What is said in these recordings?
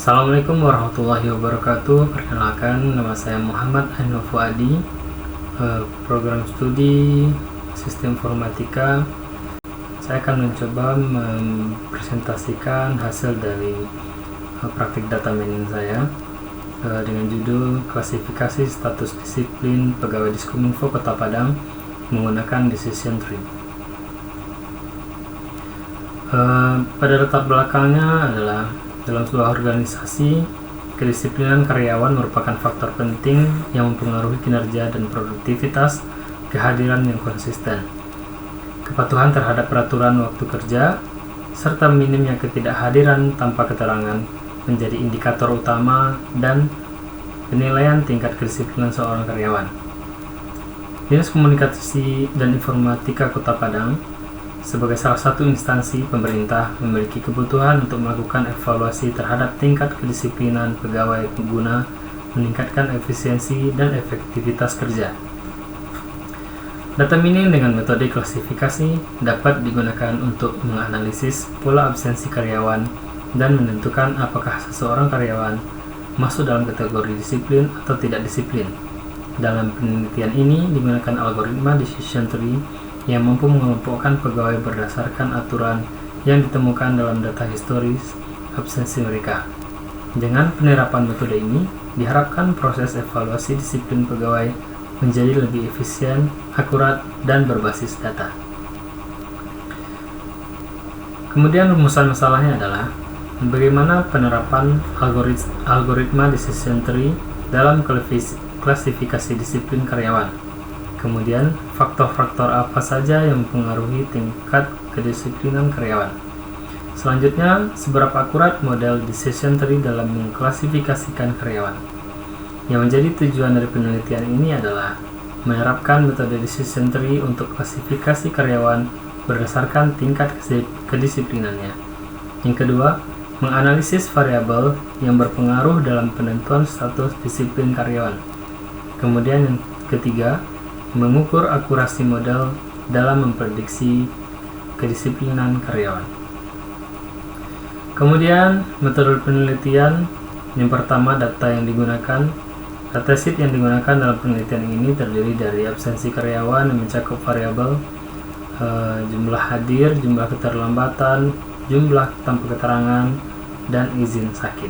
Assalamualaikum warahmatullahi wabarakatuh. Perkenalkan, nama saya Muhammad Ainul Fuadi, program studi Sistem Informatika. Saya akan mencoba mempresentasikan hasil dari praktik data mining saya dengan judul Klasifikasi Status Disiplin Pegawai Diskominfo Kota Padang menggunakan Decision Tree. Pada latar belakangnya adalah dalam sebuah organisasi, kedisiplinan karyawan merupakan faktor penting yang mempengaruhi kinerja dan produktivitas, kehadiran yang konsisten, kepatuhan terhadap peraturan waktu kerja, serta minimnya ketidakhadiran tanpa keterangan menjadi indikator utama dan penilaian tingkat kedisiplinan seorang karyawan. Dinas Komunikasi dan Informatika Kota Padang sebagai salah satu instansi pemerintah memiliki kebutuhan untuk melakukan evaluasi terhadap tingkat kedisiplinan pegawai guna meningkatkan efisiensi dan efektivitas kerja. Data mining dengan metode klasifikasi dapat digunakan untuk menganalisis pola absensi karyawan dan menentukan apakah seseorang karyawan masuk dalam kategori disiplin atau tidak disiplin. Dalam penelitian ini digunakan algoritma Decision Tree yang mampu mengelompokkan pegawai berdasarkan aturan yang ditemukan dalam data historis absensi mereka. Dengan penerapan metode ini, diharapkan proses evaluasi disiplin pegawai menjadi lebih efisien, akurat, dan berbasis data. Kemudian rumusan masalahnya adalah bagaimana penerapan algoritma Decision Tree dalam klasifikasi disiplin karyawan. Kemudian, faktor-faktor apa saja yang mempengaruhi tingkat kedisiplinan karyawan. Selanjutnya, seberapa akurat model Decision Tree dalam mengklasifikasikan karyawan. Yang menjadi tujuan dari penelitian ini adalah menerapkan metode Decision Tree untuk klasifikasi karyawan berdasarkan tingkat kedisiplinannya. Yang kedua, menganalisis variabel yang berpengaruh dalam penentuan status disiplin karyawan. Kemudian yang ketiga, mengukur akurasi model dalam memprediksi kedisiplinan karyawan. Kemudian, metode penelitian yang pertama, data yang digunakan. Dataset yang digunakan dalam penelitian ini terdiri dari absensi karyawan yang mencakup variabel jumlah hadir, jumlah keterlambatan, jumlah tanpa keterangan, dan izin sakit.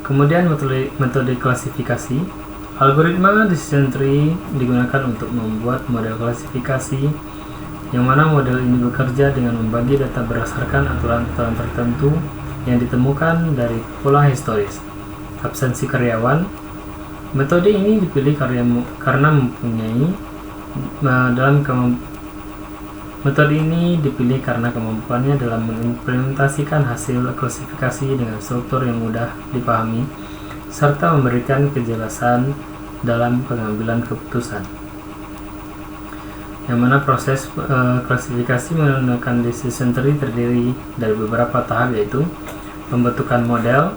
Kemudian metode klasifikasi. Algoritma Decision Tree digunakan untuk membuat model klasifikasi yang mana model ini bekerja dengan membagi data berdasarkan aturan-aturan tertentu yang ditemukan dari pola historis absensi karyawan. Metode ini dipilih karena mempunyai kemampuannya dalam mengimplementasikan hasil klasifikasi dengan struktur yang mudah dipahami serta memberikan kejelasan dalam pengambilan keputusan. Yang mana proses klasifikasi menggunakan Decision Tree terdiri dari beberapa tahap, yaitu pembentukan model.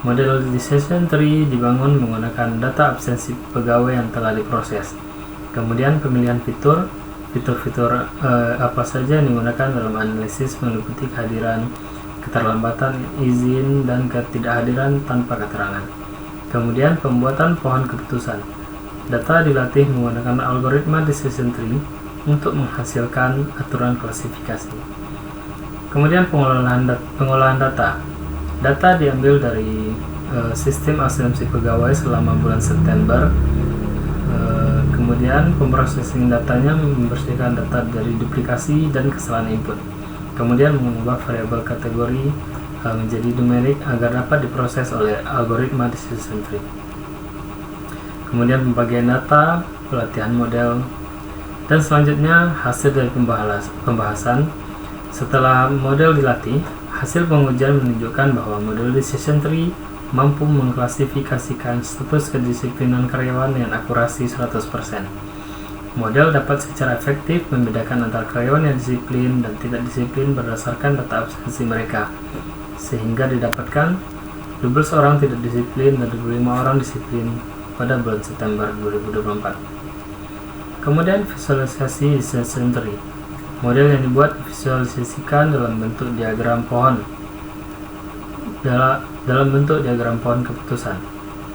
Model Decision Tree dibangun menggunakan data absensi pegawai yang telah diproses. Kemudian pemilihan fitur-fitur apa saja yang digunakan dalam analisis meliputi kehadiran, keterlambatan, izin, dan ketidakhadiran tanpa keterangan. Kemudian pembuatan pohon keputusan. Data dilatih menggunakan algoritma Decision Tree untuk menghasilkan aturan klasifikasi. Kemudian pengolahan data. Data diambil dari sistem asumsi pegawai selama bulan September. Kemudian pemprosesing datanya membersihkan data dari duplikasi dan kesalahan input. Kemudian mengubah variabel kategori menjadi numerik agar dapat diproses oleh algoritma Decision Tree. Kemudian pembagian data, pelatihan model, dan selanjutnya hasil dari pembahasan. Setelah model dilatih, hasil pengujian menunjukkan bahwa model Decision Tree mampu mengklasifikasikan status kedisiplinan karyawan dengan akurasi 100%. Model dapat secara efektif membedakan antara karyawan yang disiplin dan tidak disiplin berdasarkan data absensi mereka, sehingga didapatkan 12 orang tidak disiplin dan 25 orang disiplin pada bulan September 2024. Kemudian visualisasi Decision Tree. Model yang dibuat visualisasikan dalam bentuk diagram pohon. dalam bentuk diagram pohon keputusan.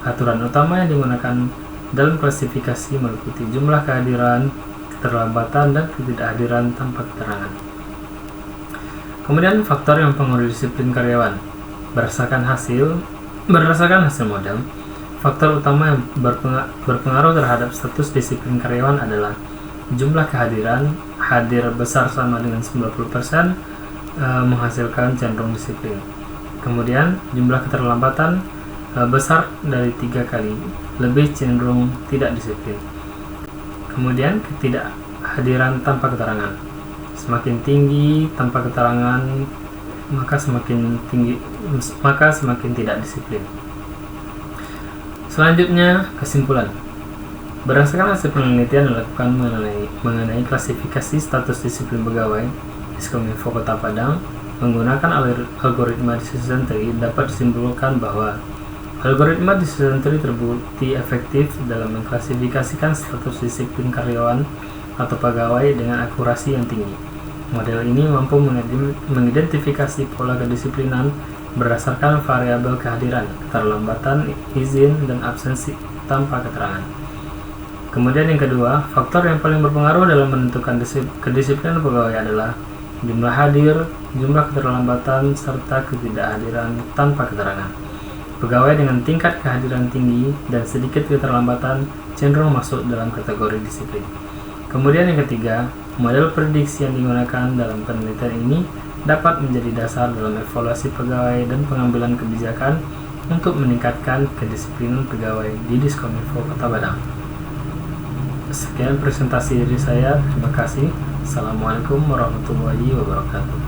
Aturan utama yang digunakan dalam klasifikasi meliputi jumlah kehadiran, keterlambatan, dan ketidakhadiran tanpa keterangan. Kemudian faktor yang mempengaruhi disiplin karyawan. Berdasarkan hasil model, faktor utama yang berpengaruh terhadap status disiplin karyawan adalah jumlah kehadiran. Hadir besar sama dengan 90% menghasilkan cenderung disiplin. Kemudian jumlah keterlambatan besar dari 3 kali lebih cenderung tidak disiplin. Kemudian ketidakhadiran tanpa keterangan. Semakin tinggi tanpa keterangan, maka semakin tidak disiplin. Selanjutnya, kesimpulan. Berdasarkan hasil penelitian dilakukan mengenai klasifikasi status disiplin pegawai Diskominfo Kota Padang menggunakan algoritma decision tree, dapat disimpulkan bahwa algoritma decision tree terbukti efektif dalam mengklasifikasikan status disiplin karyawan atau pegawai dengan akurasi yang tinggi. Model ini mampu mengidentifikasi pola kedisiplinan berdasarkan variabel kehadiran, keterlambatan, izin, dan absensi tanpa keterangan. Kemudian yang kedua, faktor yang paling berpengaruh dalam menentukan kedisiplinan pegawai adalah jumlah hadir, jumlah keterlambatan, serta ketidakhadiran tanpa keterangan. Pegawai dengan tingkat kehadiran tinggi dan sedikit keterlambatan cenderung masuk dalam kategori disiplin. Kemudian yang ketiga, model prediksi yang digunakan dalam penelitian ini dapat menjadi dasar dalam evaluasi pegawai dan pengambilan kebijakan untuk meningkatkan kedisiplinan pegawai di Diskominfo Kota Padang. Sekian presentasi dari saya. Terima kasih. Assalamualaikum warahmatullahi wabarakatuh.